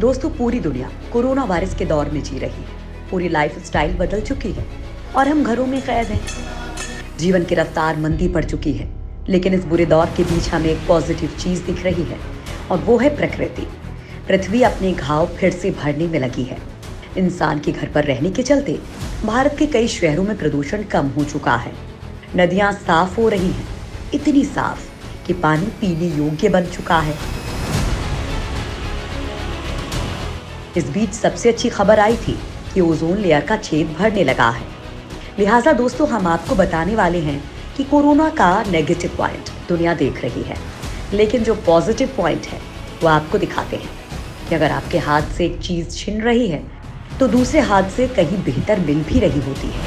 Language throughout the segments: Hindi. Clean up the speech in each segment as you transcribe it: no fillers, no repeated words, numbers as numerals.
दोस्तों, पूरी दुनिया कोरोना वायरस के दौर में जी रही है। पूरी लाइफ स्टाइल बदल चुकी है और हम घरों में कैद हैं। जीवन की रफ्तार मंदी पड़ चुकी है, लेकिन इस बुरे दौर के बीच हमें एक पॉजिटिव चीज दिख रही है और वो है प्रकृति। पृथ्वी अपने घाव फिर से भरने में लगी है। इंसान के घर पर रहने के चलते भारत के कई शहरों में प्रदूषण कम हो चुका है। नदियां साफ हो रही हैं, इतनी साफ कि पानी पीने योग्य बन चुका है। इस बीच सबसे अच्छी खबर आई थी कि ओजोन लेयर का छेद भरने लगा है। लिहाजा दोस्तों, हम आपको बताने वाले हैं कि कोरोना का नेगेटिव पॉइंट दुनिया देख रही है, लेकिन जो पॉजिटिव पॉइंट है वो आपको दिखाते हैं कि अगर आपके हाथ से एक चीज छिन रही है तो दूसरे हाथ से कहीं बेहतर मिल भी रही होती है।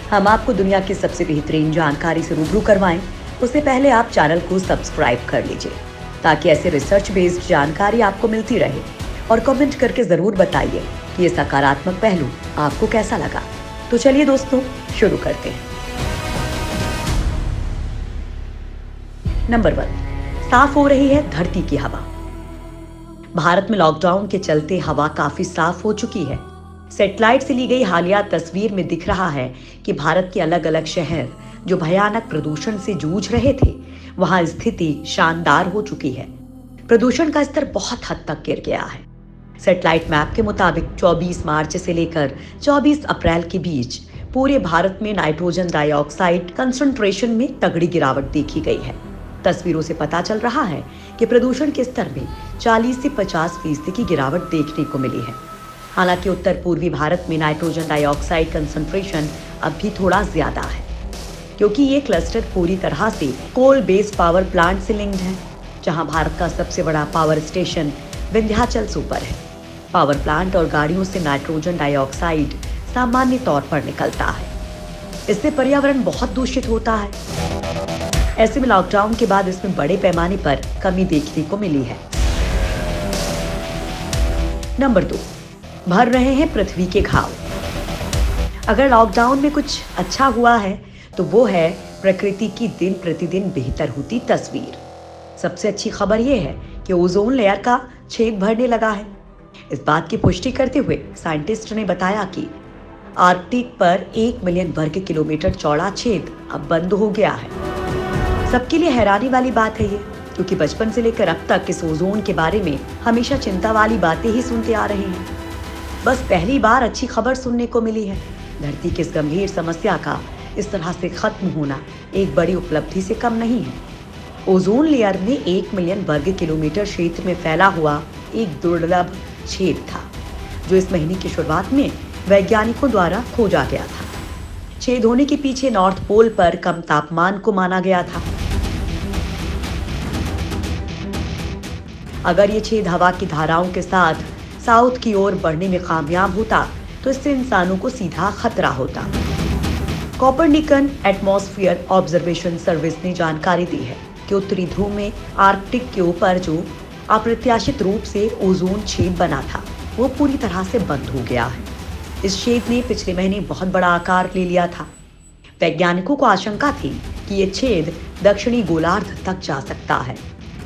हम आपको दुनिया की सबसे बेहतरीन जानकारी से रूबरू करवाएं, उससे पहले आप चैनल को सब्सक्राइब कर लीजिए ताकि ऐसे रिसर्च बेस्ड जानकारी आपको मिलती रहे। और कमेंट करके जरूर बताइए कि ये सकारात्मक पहलू आपको कैसा लगा। तो चलिए दोस्तों, शुरू करते हैं। नंबर 1, साफ हो रही है धरती की हवा। भारत में लॉकडाउन के चलते हवा काफी साफ हो चुकी है। सैटेलाइट से ली गई हालिया तस्वीर में दिख रहा है कि भारत के अलग अलग शहर जो भयानक प्रदूषण से जूझ रहे थे, वहां स्थिति शानदार हो चुकी है। प्रदूषण का स्तर बहुत हद तक गिर गया है। सैटेलाइट मैप के मुताबिक 24 मार्च से लेकर 24 अप्रैल के बीच पूरे भारत में नाइट्रोजन डाइऑक्साइड कंसंट्रेशन में तगड़ी गिरावट देखी गई है। तस्वीरों से पता चल रहा है कि प्रदूषण के स्तर में 40 से 50% की गिरावट देखने को मिली है। हालांकि उत्तर पूर्वी भारत में नाइट्रोजन डाइऑक्साइड कंसंट्रेशन अब भी थोड़ा ज्यादा है, क्योंकि ये क्लस्टर पूरी तरह से कोल बेस्ड पावर प्लांट से लिंक्ड है, जहां भारत का सबसे बड़ा पावर स्टेशन विंध्याचल सुपर है। पावर प्लांट और गाड़ियों से नाइट्रोजन डाइऑक्साइड सामान्य तौर पर निकलता है। इससे पर्यावरण बहुत दूषित होता है। ऐसे में लॉकडाउन के बाद इसमें बड़े पैमाने पर कमी देखने को मिली है। नंबर 2, भर रहे हैं पृथ्वी के घाव। अगर लॉकडाउन में कुछ अच्छा हुआ है तो वो है प्रकृति की दिन प्रतिदिन बेहतर होती तस्वीर। सबसे अच्छी खबर यह है कि ओजोन लेयर का छेद भरने लगा है। इस बात की पुष्टि करते हुए साइंटिस्ट ने बताया कि आर्कटिक पर 1 मिलियन वर्ग किलोमीटर चौड़ा छेद अब बंद हो गया है। सबके लिए हैरानी वाली बात है ये, क्योंकि बचपन से लेकर अब तक इस ओजोन के बारे में हमेशा चिंता वाली बातें ही सुनते आ रहे हैं। बस पहली बार अच्छी खबर सुनने को मिली है। धरती की इस गंभीर समस्या का इस तरह से खत्म होना एक बड़ी उपलब्धि से कम नहीं है। ओजोन लेयर में 1 मिलियन वर्ग किलोमीटर क्षेत्र में फैला हुआ एक दुर्लभ छेद था, जो इस महीने की शुरुआत में वैज्ञानिकों द्वारा खोजा गया था। छेद होने के पीछे नॉर्थ पोल पर कम तापमान को माना गया था। अगर ये छेद हवा की धाराओं के साथ साउथ की ओर बढ़ने में कामयाब होता तो इससे इंसानों को सीधा खतरा होता। कोपरनिकन एटमॉस्फेयर ऑब्जर्वेशन सर्विस ने जानकारी दी है कि उत्तरी ध्रुव में आर्कटिक के ऊपर जो अप्रत्याशित रूप से ओजोन छेद बना था, वो पूरी तरह से बंद हो गया है। इस छेद ने पिछले महीने बहुत बड़ा आकार ले लिया था। वैज्ञानिकों को आशंका थी कि ये छेद दक्षिणी गोलार्ध तक जा सकता है,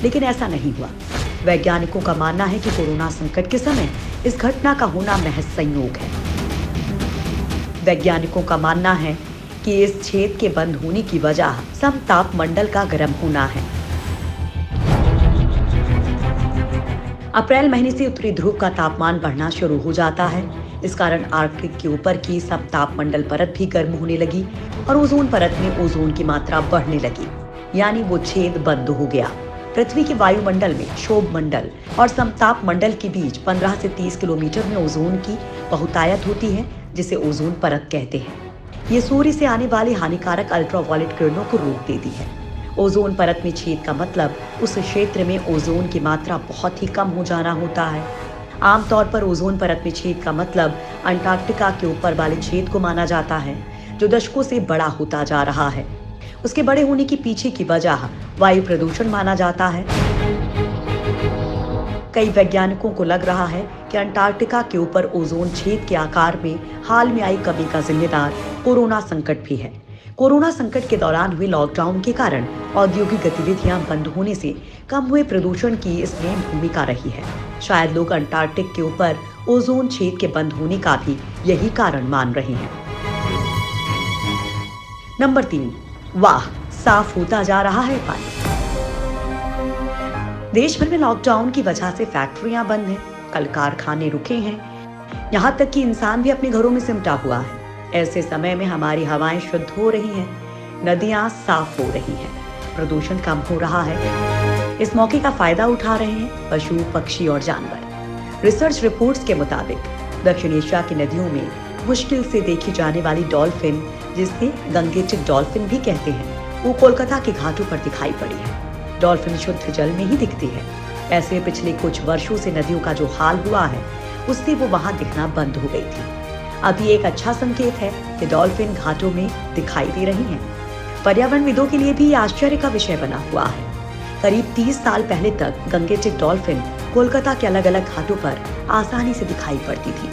लेकिन ऐसा नहीं हुआ। वैज्ञानिकों का मानना है कि कोरोना संकट के समय इस घटना का होना महज संयोग है। वैज्ञानिकों का मानना है कि इस छेद के बंद होने की वजह समतापमंडल का गर्म होना है। अप्रैल महीने से उत्तरी ध्रुव का तापमान बढ़ना शुरू हो जाता है। इस कारण आर्कटिक के ऊपर की समतापमंडल परत भी गर्म होने लगी और ओजोन परत में ओजोन की मात्रा बढ़ने लगी, यानी वो छेद बंद हो गया। पृथ्वी के वायुमंडल में क्षोभ मंडल और समताप मंडल के बीच 15 से 30 किलोमीटर में ओजोन की बहुतायत होती है, जिसे ओजोन परत कहते हैं। ये सूर्य से आने वाली हानिकारक अल्ट्रावायलेट किरणों को रोक देती है। ओजोन परत में छेद का मतलब उस क्षेत्र में ओजोन की मात्रा बहुत ही कम हो जाना होता है। आमतौर पर ओजोन परत में छेद का मतलब अंटार्कटिका के ऊपर वाले छेद को माना जाता है, जो दशकों से बड़ा होता जा रहा है। उसके बड़े होने के पीछे की वजह वायु प्रदूषण माना जाता है। कई वैज्ञानिकों को लग रहा है कि अंटार्कटिका के ऊपर ओजोन छेद के आकार में हाल में आई कमी का जिम्मेदार कोरोना संकट भी है। कोरोना संकट के दौरान हुए लॉकडाउन के कारण औद्योगिक गतिविधियां बंद होने से कम हुए प्रदूषण की इसमें भूमिका रही है। शायद लोग अंटार्कटिक के ऊपर ओजोन छेद के बंद होने का भी यही कारण मान रहे हैं। नंबर 3, वाह, साफ होता जा रहा है पानी। देश भर में लॉकडाउन की वजह से फैक्ट्रियां बंद हैं, कल कारखाने रुके हैं, यहाँ तक कि इंसान भी अपने घरों में सिमटा हुआ है। ऐसे समय में हमारी हवाएं शुद्ध हो रही हैं, नदियां साफ हो रही हैं, प्रदूषण कम हो रहा है। इस मौके का फायदा उठा रहे हैं पशु, पक्षी और जानवर। रिसर्च रिपोर्ट्स के मुताबिक दक्षिण एशिया की नदियों में मुश्किल से देखी जाने वाली डॉल्फिन, जिसे गंगेटिक डॉल्फिन भी कहते हैं, वो कोलकाता के घाटों पर दिखाई पड़ी है। डॉल्फिन शुद्ध जल में ही दिखती है। ऐसे पिछले कुछ वर्षों से नदियों का जो हाल हुआ है, उससे वो वहां दिखना बंद हो गई थी। अब ये एक अच्छा संकेत है कि डॉल्फिन घाटों में दिखाई दे रही हैं। पर्यावरणविदों के लिए भी ये आश्चर्य का विषय बना हुआ है। करीब 30 साल पहले तक गंगेटिक डॉल्फिन कोलकाता के अलग अलग घाटों पर आसानी से दिखाई पड़ती थी,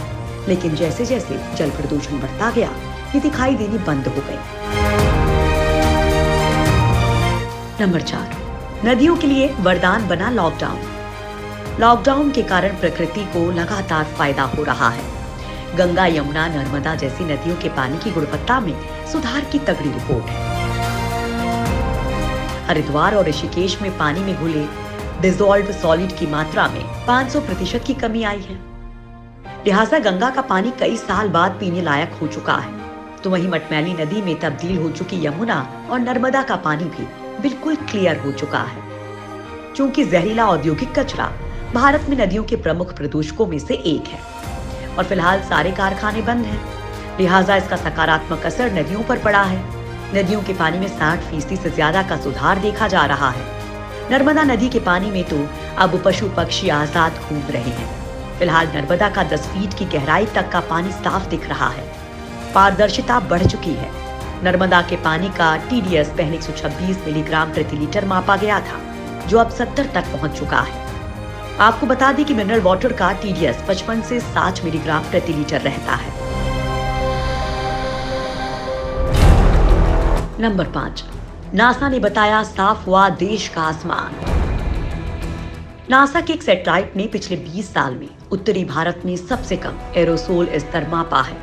लेकिन जैसे जैसे जल प्रदूषण बढ़ता गया, ये दिखाई देनी बंद हो गई। नंबर 4, नदियों के लिए वरदान बना लॉकडाउन। लॉकडाउन के कारण प्रकृति को लगातार फायदा हो रहा है। गंगा, यमुना, नर्मदा जैसी नदियों के पानी की गुणवत्ता में सुधार की तगड़ी रिपोर्ट है। हरिद्वार और ऋषिकेश में पानी में घुले डिसॉल्व्ड सॉलिड की मात्रा में 500% की कमी आई है। लिहाजा गंगा का पानी कई साल बाद पीने लायक हो चुका है। तो वहीं मटमैली नदी में तब्दील हो चुकी यमुना और नर्मदा का पानी भी बिल्कुल क्लियर हो चुका है। चूंकि जहरीला औद्योगिक कचरा भारत में नदियों के प्रमुख प्रदूषकों में से एक है और फिलहाल सारे कारखाने बंद हैं, लिहाजा इसका सकारात्मक असर नदियों पर पड़ा है। नदियों के पानी में 60% से ज्यादा का सुधार देखा जा रहा है। नर्मदा नदी के पानी में तो अब पशु पक्षी आजाद घूम रहे हैं। फिलहाल नर्मदा का 10 फीट की गहराई तक का पानी साफ दिख रहा है। पारदर्शिता बढ़ चुकी है। नर्मदा के पानी का TDS पहले 126 मिलीग्राम प्रति लीटर मापा गया था, जो अब 70 तक पहुंच चुका है। आपको बता दें कि मिनरल वाटर का TDS 55 से 60 मिलीग्राम प्रति लीटर रहता है। नंबर 5, नासा ने बताया साफ हुआ देश का आसमान। नासा के एक सैटेलाइट ने पिछले 20 साल में उत्तरी भारत में सबसे कम एरोसोल स्तर मापा है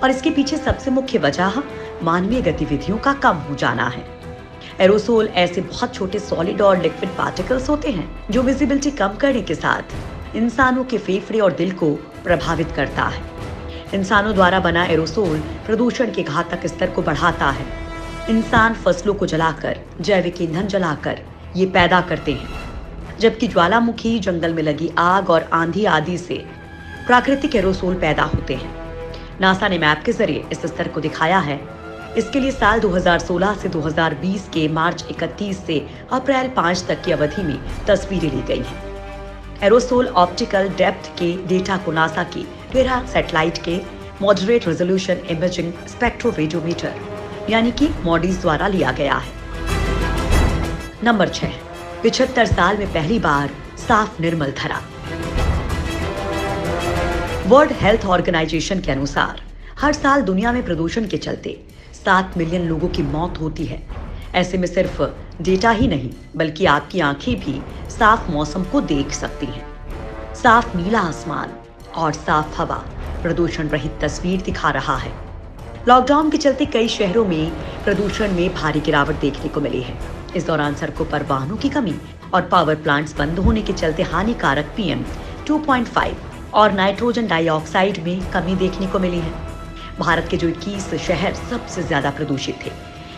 और इसके पीछे सबसे मुख्य वजह मानवीय गतिविधियों का कम हो जाना है। एरोसोल ऐसे बहुत छोटे सॉलिड और लिक्विड पार्टिकल्स होते हैं जो विजिबिलिटी कम करने के साथ इंसानों के फेफड़े और दिल को प्रभावित करता है। इंसानों द्वारा बना एरोसोल प्रदूषण के घातक स्तर को बढ़ाता है। इंसान फसलों को जलाकर, जैविक ईंधन जलाकर ये पैदा करते हैं, जबकि ज्वालामुखी, जंगल में लगी आग और आंधी आदि से प्राकृतिक एरोसोल पैदा होते हैं। नासा ने मैप के जरिए इस स्तर को दिखाया है। इसके लिए साल 2016 से 2020 के मार्च 31 से अप्रैल 5 तक की अवधि में तस्वीरें ली गई हैं। एरोसोल ऑप्टिकल डेप्थ के डेटा को नासा की टेरा सैटेलाइट के मॉडरेट रेजोल्यूशन इमेजिंग स्पेक्ट्रोरेडियोमीटर यानी कि मॉडीज द्वारा लिया गया है। नंबर 6, 75 साल में पहली बार साफ निर्मल धरा। वर्ल्ड हेल्थ ऑर्गेनाइजेशन के अनुसार हर साल दुनिया में प्रदूषण के चलते 7 मिलियन लोगों की मौत होती है। ऐसे में सिर्फ डेटा ही नहीं बल्कि आपकी आंखें भी साफ मौसम को देख सकती हैं। साफ नीला आसमान और साफ हवा प्रदूषण रहित तस्वीर दिखा रहा है। लॉकडाउन के चलते कई शहरों में प्रदूषण में भारी गिरावट देखने को मिली है। इस दौरान सड़कों पर वाहनों की कमी और पावर प्लांट्स बंद होने के चलते हानिकारक PM 2.5 और नाइट्रोजन डाइऑक्साइड में कमी देखने को मिली है। भारत के जो 21 शहर सबसे ज्यादा प्रदूषित थे,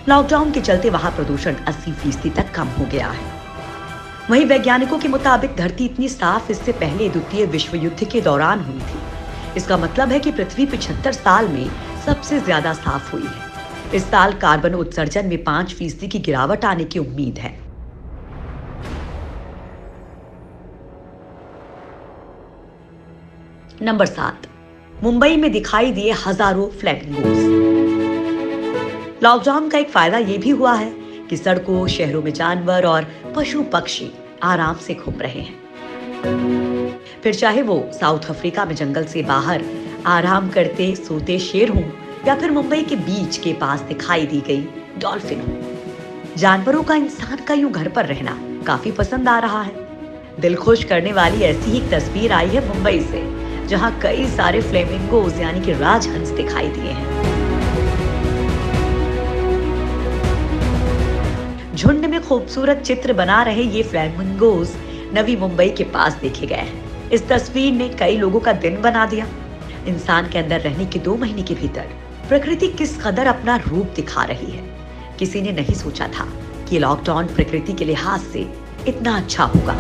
लॉकडाउन के चलते वहां प्रदूषण 80% तक कम हो गया है। वहीं वैज्ञानिकों के मुताबिक धरती इतनी साफ इससे पहले द्वितीय विश्व युद्ध के दौरान हुई थी। इसका मतलब है कि पृथ्वी 75 साल में सबसे ज्यादा साफ हुई है। इस साल कार्बन उत्सर्जन में 5% की गिरावट आने की उम्मीद है। नंबर 7, मुंबई में दिखाई दिए हजारों फ्लैमिंगोज। लॉकडाउन का एक फायदा यह भी हुआ है कि सड़कों, शहरों में जानवर और पशु पक्षी आराम से घूम रहे हैं। फिर चाहे वो साउथ अफ्रीका में जंगल से बाहर आराम करते सोते शेर हों या फिर मुंबई के बीच के पास दिखाई दी गई डॉल्फिनों। जानवरों का इंसान का यूं घर पर रहना काफी पसंद आ रहा है। दिल खुश करने वाली ऐसी ही एक तस्वीर आई है मुंबई से, जहां कई सारे फ्लेमिंगोज यानी कि राजहंस दिखाई दिए हैं। झुंड में खूबसूरत चित्र बना रहे ये फ्लेमिंगोज नवी मुंबई के पास देखे गए हैं। इस तस्वीर ने कई लोगों का दिन बना दिया। इंसान के अंदर रहने के 2 महीने के भीतर प्रकृति किस कदर अपना रूप दिखा रही है। किसी ने नहीं सोचा था कि लॉकडाउन प्रकृति के लिहाज से इतना अच्छा होगा।